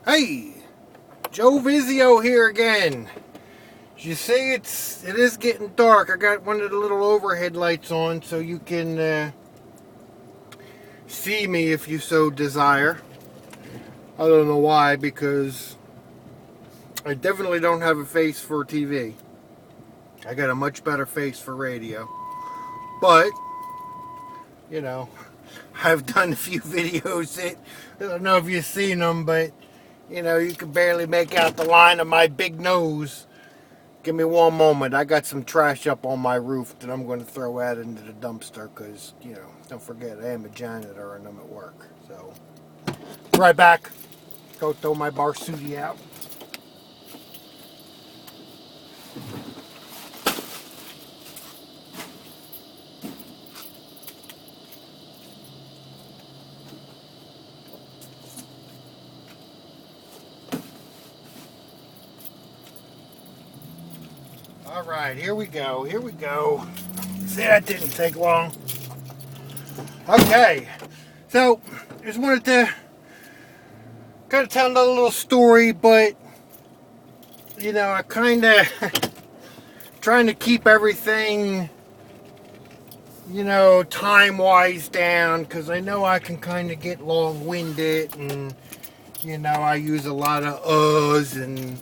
Hey, Joe Vizio here again. As you see, it is getting dark. I got one of the little overhead lights on so you can see me if you so desire. I don't know why, because I definitely don't have a face for TV. I got a much better face for radio. But, you know, I've done a few videos that, I don't know if you've seen them, but, you know, you can barely make out the line of my big nose. Give me one moment. I got some trash up on my roof that I'm going to throw out into the dumpster because, you know, don't forget, I am a janitor and I'm at work. So, right back. Go throw my barsootie out. All right, here we go. Here we go. See, that didn't take long. Okay, so just wanted to kind of tell another little story, but you know, I kind of trying to keep everything, you know, time-wise down, because I know I can kind of get long-winded, and you know, I use a lot of uhs and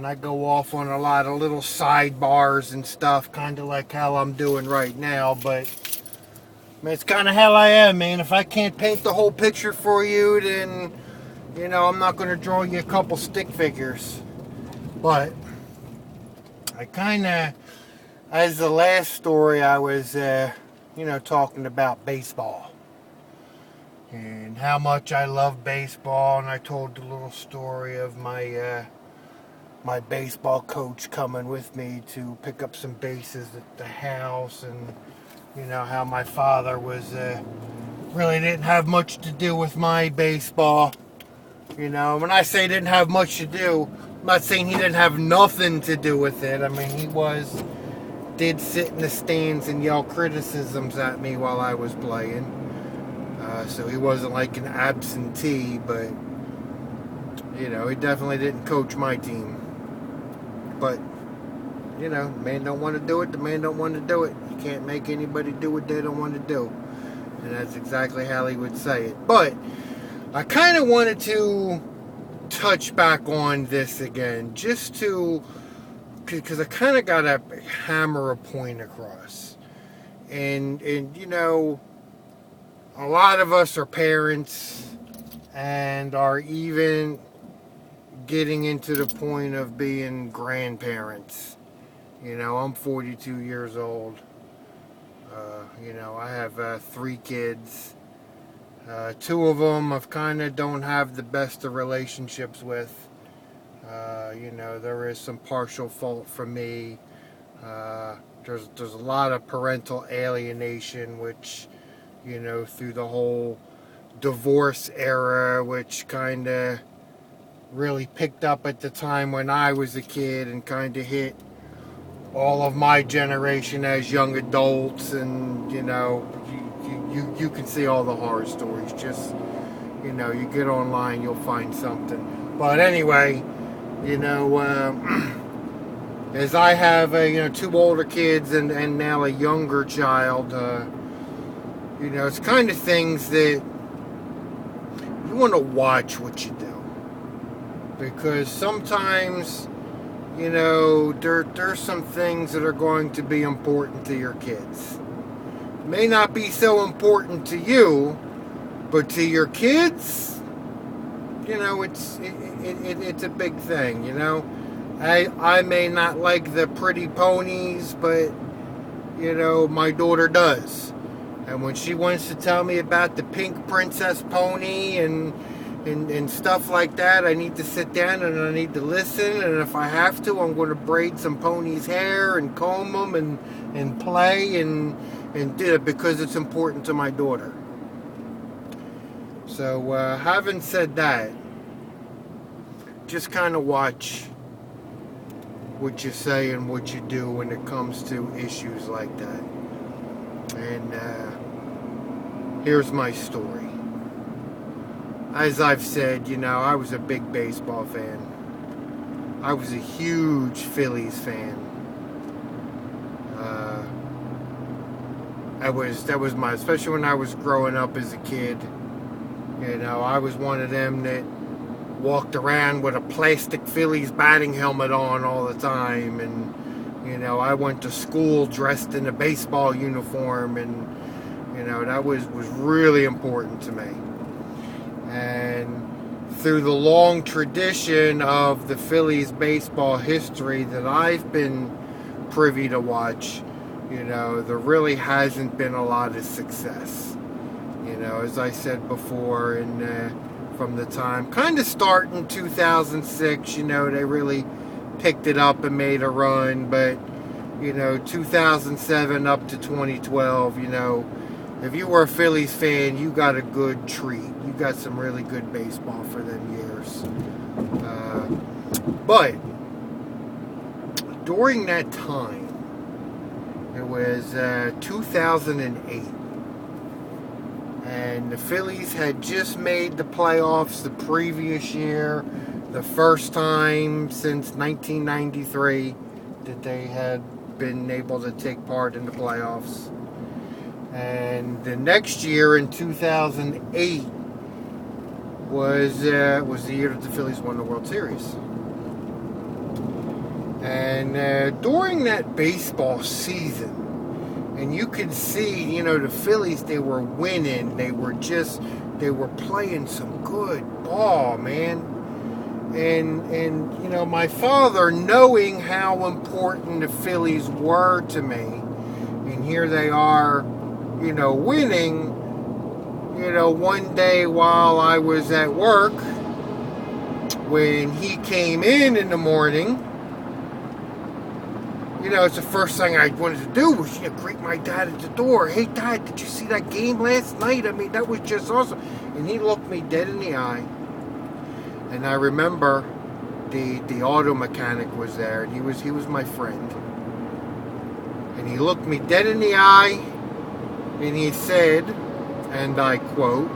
I go off on a lot of little sidebars and stuff, kind of like how I'm doing right now. But I mean, it's kind of how I am, man. If I can't paint the whole picture for you, then, you know, I'm not going to draw you a couple stick figures. But I kind of, as the last story, I was, you know, talking about baseball and how much I love baseball. And I told the little story of my my baseball coach coming with me to pick up some bases at the house, and you know how my father was really didn't have much to do with my baseball. You know, when I say didn't have much to do, I'm not saying he didn't have nothing to do with it. I mean, he did sit in the stands and yell criticisms at me while I was playing. So he wasn't like an absentee, but you know, he definitely didn't coach my team. But, you know, the man don't want to do it, the man don't want to do it. You can't make anybody do what they don't want to do. And that's exactly how he would say it. But I kind of wanted to touch back on this again, just to, because I kind of got to hammer a point across. And you know, a lot of us are parents and are even getting into the point of being grandparents. You know, I'm 42 years old. You know, I have 3 kids. 2 of them I've kind of don't have the best of relationships with. You know, there is some partial fault from me. There's a lot of parental alienation, which, you know, through the whole divorce era, which kind of really picked up at the time when I was a kid and kind of hit all of my generation as young adults. And you know, you can see all the horror stories. Just, you know, you get online, you'll find something. But anyway, you know, as I have you know, 2 older kids and now a younger child, you know, it's kind of things that you want to watch what you do. Because sometimes, you know, there's some things that are going to be important to your kids. It may not be so important to you, but to your kids, you know, it's a big thing, you know. I may not like the pretty ponies, but, you know, my daughter does. And when she wants to tell me about the pink princess pony and stuff like that, I need to sit down and I need to listen. And if I have to, I'm going to braid some pony's hair and comb them and play and do it because it's important to my daughter. So having said that, just kind of watch what you say and what you do when it comes to issues like that. And here's my story. as I've said, I was a big baseball fan. I was a huge Phillies fan. That was my, especially when I was growing up as a kid. I was one of them that walked around with a plastic Phillies batting helmet on all the time, and I went to school dressed in a baseball uniform, and that was really important to me. And through the long tradition of the Phillies baseball history that I've been privy to watch, there really hasn't been a lot of success. As I said before, and from the time, kind of starting in 2006, they really picked it up and made a run, but 2007 up to 2012, if you were a Phillies fan, you got a good treat. You got some really good baseball for them years. But during that time, it was 2008, and the Phillies had just made the playoffs the previous year, the first time since 1993 that they had been able to take part in the playoffs. And the next year, in 2008, was the year that the Phillies won the World Series. And during that baseball season, and you could see, the Phillies, they were winning. They were playing some good ball, man. And my father, knowing how important the Phillies were to me, and here they are, winning, one day while I was at work, when he came in the morning, it's the first thing I wanted to do was, greet my dad at the door. Hey, Dad, did you see that game last night? I mean, that was just awesome. And he looked me dead in the eye. And I remember the auto mechanic was there, and he was my friend. And he looked me dead in the eye, and he said, and I quote,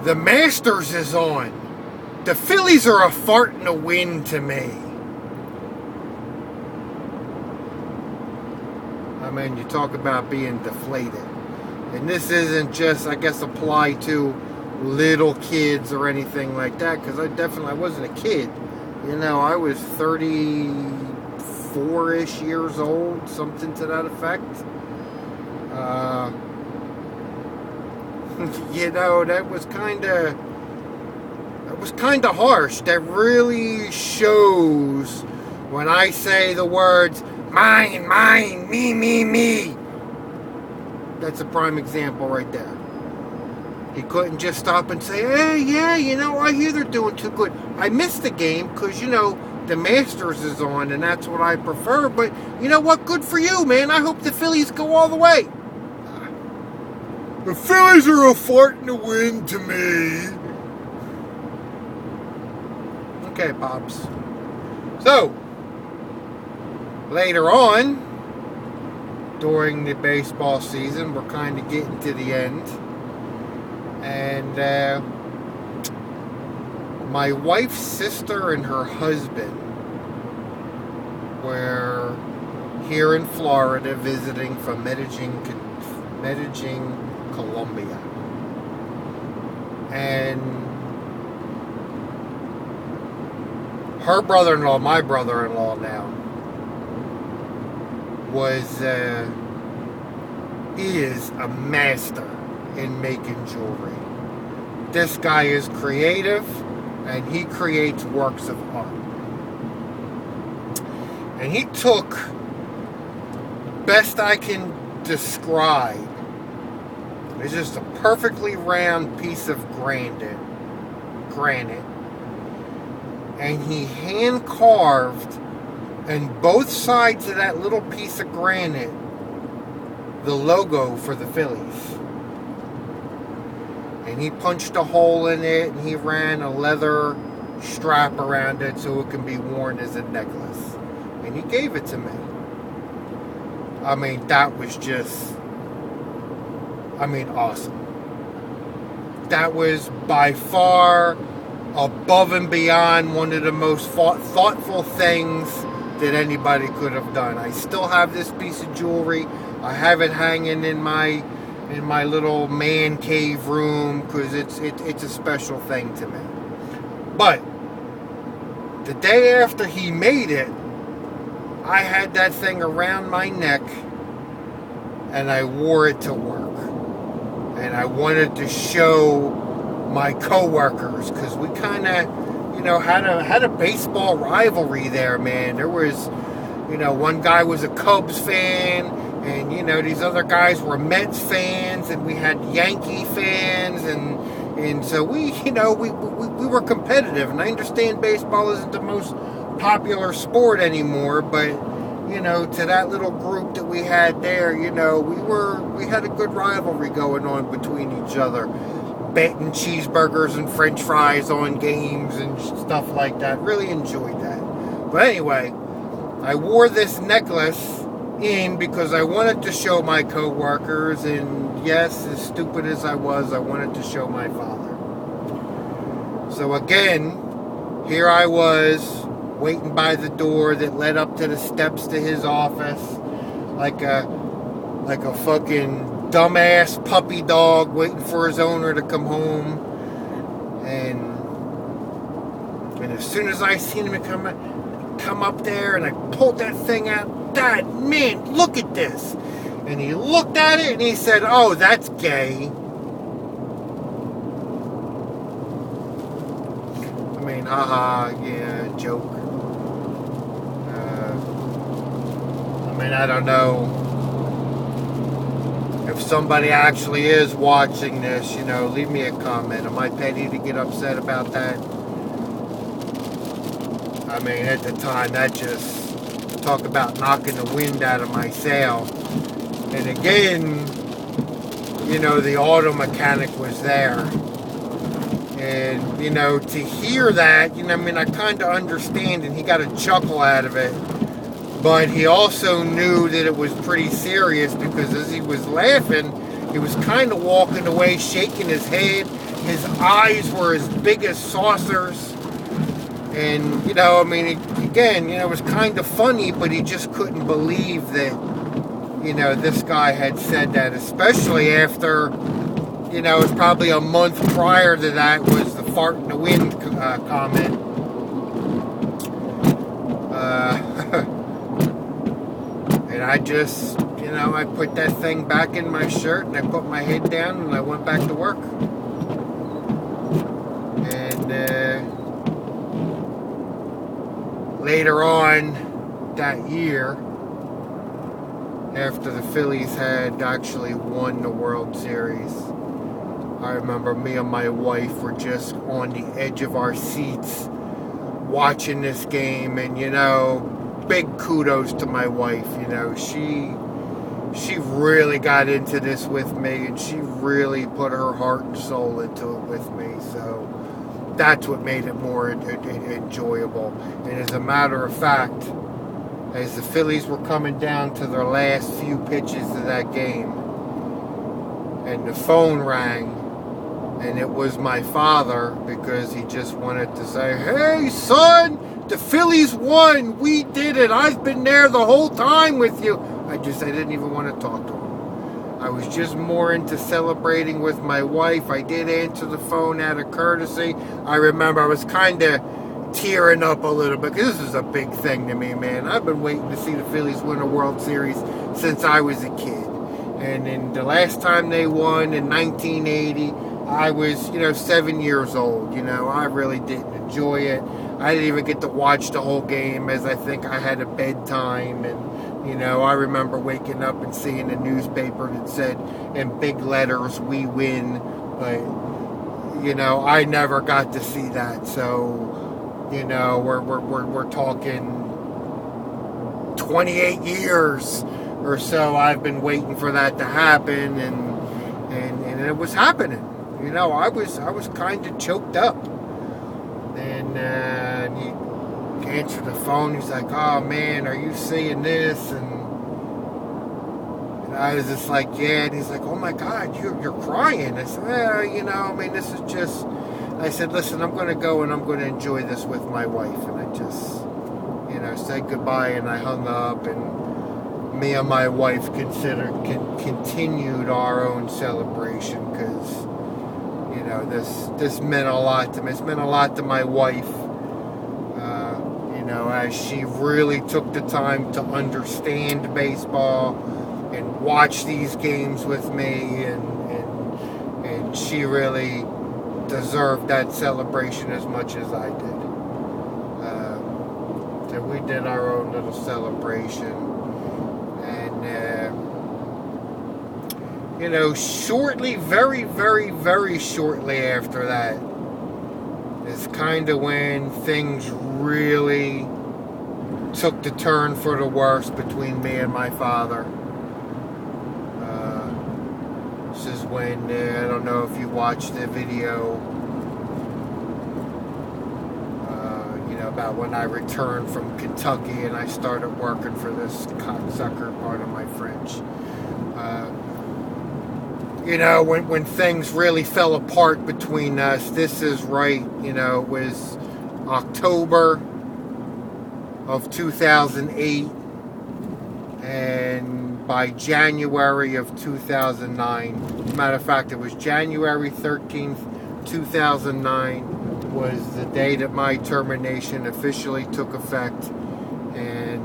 "The Masters is on. The Phillies are a fart in the wind to me." I mean, you talk about being deflated. And this isn't just, I guess, applied to little kids or anything like that, because I wasn't a kid. I was 34-ish years old, something to that effect. That was kind of harsh. That really shows when I say the words, mine, mine, me. That's a prime example right there. He couldn't just stop and say, hey, yeah, I hear they're doing too good. I missed the game because, the Masters is on and that's what I prefer. But you know what? Good for you, man. I hope the Phillies go all the way. The Phillies are a fart in the wind to me. Okay, Pops. So, later on, during the baseball season, we're kind of getting to the end. And my wife's sister and her husband were here in Florida visiting from Medellin, Colombia. And her brother-in-law, my brother-in-law now, is a master in making jewelry. This guy is creative, and he creates works of art. And he took, best I can describe, it's just a perfectly round piece of granite, and he hand carved on both sides of that little piece of granite the logo for the Phillies. And he punched a hole in it, and he ran a leather strap around it so it can be worn as a necklace. And he gave it to me. I mean, that was just, awesome. that was by far above and beyond one of the most thoughtful things that anybody could have done. I still have this piece of jewelry. I have it hanging in my little man cave room because it's a special thing to me. But the day after he made it, I had that thing around my neck and I wore it to work. And I wanted to show my coworkers because we kind of, had a baseball rivalry there, man. There was, one guy was a Cubs fan, and these other guys were Mets fans, and we had Yankee fans, and so we were competitive. And I understand baseball isn't the most popular sport anymore, but to that little group that we had there, we had a good rivalry going on between each other. Betting cheeseburgers and french fries on games and stuff like that. Really enjoyed that. But anyway, I wore this necklace in because I wanted to show my coworkers, and yes, as stupid as I wanted to show my father. So again, here I was, waiting by the door that led up to the steps to his office, like a fucking dumbass puppy dog waiting for his owner to come home. And as soon as I seen him come up there, and I pulled that thing out, Dad, man, look at this. And he looked at it and he said, "Oh, that's gay." I mean, haha, yeah, joke. I don't know if somebody actually is watching this, leave me a comment. Am I petty to get upset about that? I mean, at the time, that just, talk about knocking the wind out of my sail. And again, the auto mechanic was there. And, to hear that, I kind of understand, and he got a chuckle out of it. But he also knew that it was pretty serious, because as he was laughing, he was kind of walking away, shaking his head. His eyes were as big as saucers. And, again, it was kind of funny, but he just couldn't believe that, this guy had said that, especially after, it was probably a month prior to that was the fart in the wind comment. And I just, I put that thing back in my shirt, and I put my head down, and I went back to work. And later on that year, after the Phillies had actually won the World Series, I remember me and my wife were just on the edge of our seats watching this game, and big kudos to my wife. She really got into this with me, and she really put her heart and soul into it with me. So that's what made it more enjoyable. And as a matter of fact, as the Phillies were coming down to their last few pitches of that game, and the phone rang, and it was my father, because he just wanted to say, "Hey, son, the Phillies won. We did it. I've been there the whole time with you." I didn't even want to talk to him. I was just more into celebrating with my wife. I did answer the phone out of courtesy. I remember I was kind of tearing up a little bit, because this is a big thing to me, man. I've been waiting to see the Phillies win a World Series since I was a kid. And then the last time they won in 1980, I was, 7 years old. I really didn't enjoy it. I didn't even get to watch the whole game, as I think I had a bedtime. And, I remember waking up and seeing a newspaper that said in big letters, "We win." But, I never got to see that. So, we're talking 28 years or so I've been waiting for that to happen, and it was happening. I was kind of choked up. And he answered the phone. He's like, "Oh man, are you seeing this?" And I was just like, yeah. And he's like, oh my God, you're crying. I said, well, I mean, this is just, I said, listen, I'm going to go and I'm going to enjoy this with my wife. And I just, said goodbye and I hung up, and me and my wife continued our own celebration because, this meant a lot to me. It's meant a lot to my wife, as she really took the time to understand baseball and watch these games with me, and she really deserved that celebration as much as I did. So we did our own little celebration, and shortly, very, very, very shortly after that is kind of when things really took the turn for the worse between me and my father. This is when, I don't know if you watched the video, about when I returned from Kentucky and I started working for this cocksucker, pardon my French. When things really fell apart between us, this is right, it was October of 2008, and by January of 2009, matter of fact, it was January 13th, 2009, was the day that my termination officially took effect, and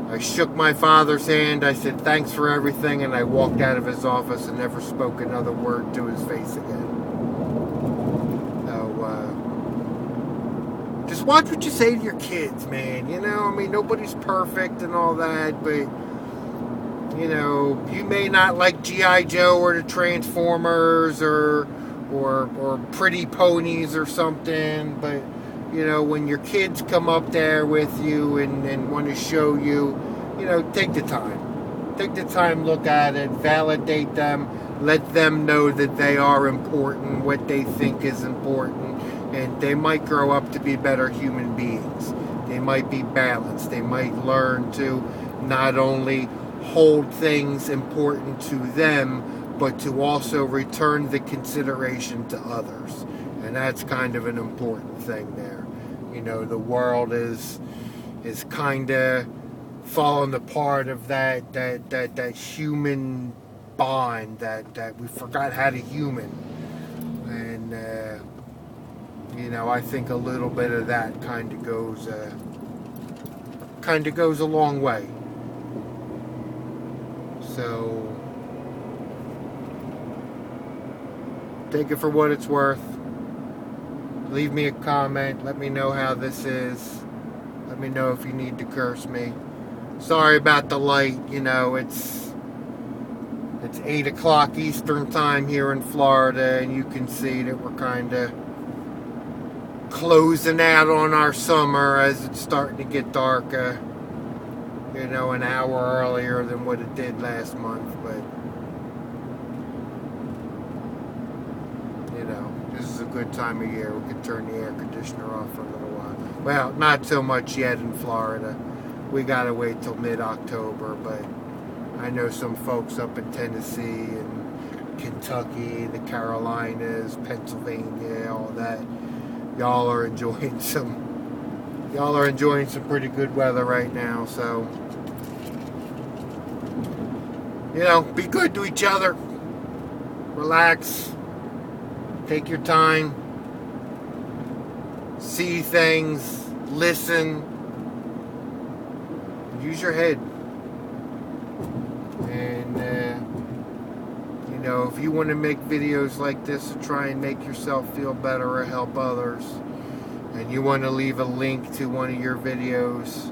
I shook my father's hand. I said, thanks for everything, and I walked out of his office and never spoke another word to his face again. So, just watch what you say to your kids, man. I mean, nobody's perfect and all that, but, you may not like G.I. Joe or the Transformers or Pretty Ponies or something, but when your kids come up there with you and want to show you, take the time, look at it, validate them, let them know that they are important, what they think is important, and they might grow up to be better human beings. They might be balanced. They might learn to not only hold things important to them, but to also return the consideration to others. And that's kind of an important thing there. The world is kind of falling apart of that human bond that we forgot how to human. And, I think a little bit of that kind of goes a long way. So, take it for what it's worth. Leave me a comment. Let me know how this is. Let me know if you need to curse me. Sorry about the light. It's 8 o'clock Eastern time here in Florida, and you can see that we're kind of closing out on our summer as it's starting to get dark. An hour earlier than what it did last month, but this is a good time of year. We can turn the air conditioner off for a little while. Well, not so much yet in Florida. We gotta wait till mid-October, but I know some folks up in Tennessee and Kentucky, the Carolinas, Pennsylvania, all that. Y'all are enjoying some pretty good weather right now, so be good to each other. Relax. Take your time. See things. Listen. Use your head. And, if you want to make videos like this to try and make yourself feel better or help others, and you want to leave a link to one of your videos,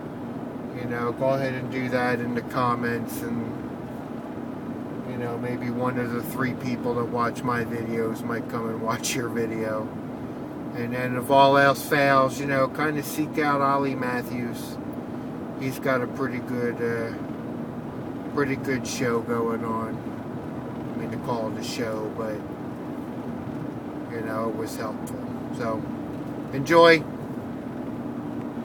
go ahead and do that in the comments, and maybe one of the 3 people that watch my videos might come and watch your video. And then if all else fails, kind of seek out Ollie Matthews. He's got a pretty good show going on. I mean, to call it a show, but it was helpful. So enjoy.